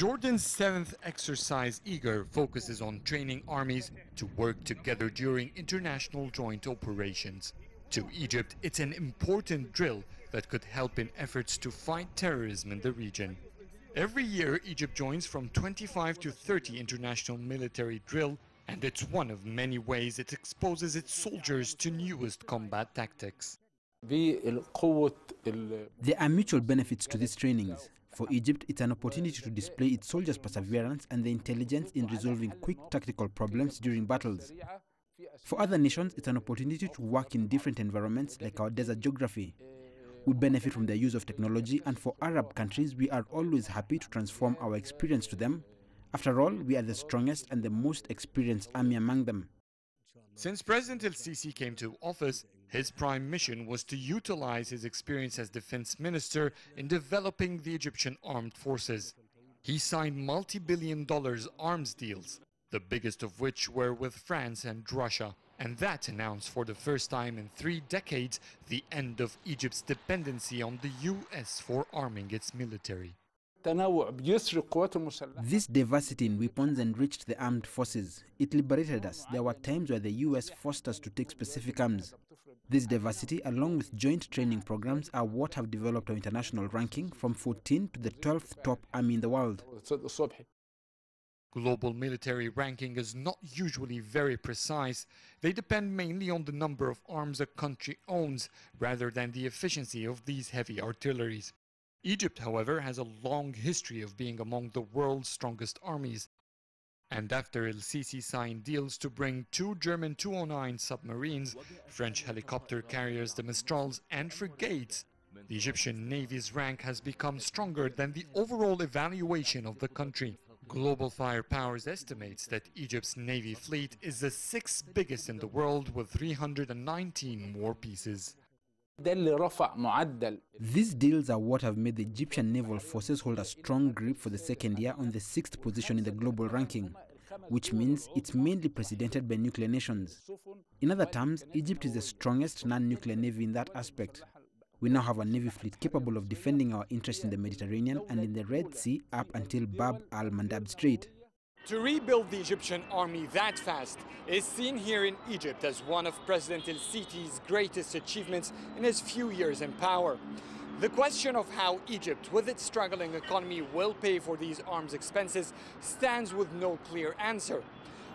Jordan's 7th exercise Eager focuses on training armies to work together during international joint operations. To Egypt, it's an important drill that could help in efforts to fight terrorism in the region. Every year, Egypt joins from 25 to 30 international military drill, and it's one of many ways it exposes its soldiers to newest combat tactics. There are mutual benefits to these trainings. For Egypt, it's an opportunity to display its soldiers' perseverance and the intelligence in resolving quick tactical problems during battles. For other nations, it's an opportunity to work in different environments like our desert geography. We benefit from the use of technology, and for Arab countries, we are always happy to transform our experience to them. After all, we are the strongest and the most experienced army among them. Since President el-Sisi came to office, his prime mission was to utilize his experience as defense minister in developing the Egyptian armed forces. He signed multi-billion-dollar arms deals, the biggest of which were with France and Russia. And that announced for the first time in 3 decades the end of Egypt's dependency on the US for arming its military. This diversity in weapons enriched the armed forces. It liberated us. There were times where the US forced us to take specific arms. This diversity, along with joint training programs, are what have developed our international ranking from 14 to the 12th top army in the world. Global military ranking is not usually very precise. They depend mainly on the number of arms a country owns, rather than the efficiency of these heavy artilleries. Egypt, however, has a long history of being among the world's strongest armies. And after el-Sisi signed deals to bring 2 German 209 submarines, French helicopter carriers, the Mistrals, and frigates, the Egyptian Navy's rank has become stronger than the overall evaluation of the country. Global Firepowers estimates that Egypt's Navy fleet is the 6th biggest in the world, with 319 war pieces. These deals are what have made the Egyptian naval forces hold a strong grip for the 2nd year on the 6th position in the global ranking, which means it's mainly precedented by nuclear nations. In other terms, Egypt is the strongest non-nuclear navy in that aspect. We now have a navy fleet capable of defending our interests in the Mediterranean and in the Red Sea up until Bab al-Mandab Strait. To rebuild the Egyptian army that fast is seen here in Egypt as one of President el-Sisi's greatest achievements in his few years in power. The question of how Egypt, with its struggling economy, will pay for these arms expenses stands with no clear answer.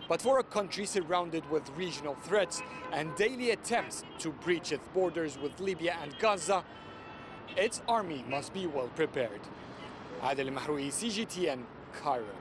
But for a country surrounded with regional threats and daily attempts to breach its borders with Libya and Gaza, its army must be well prepared. Adel Mahroui, CGTN, Cairo.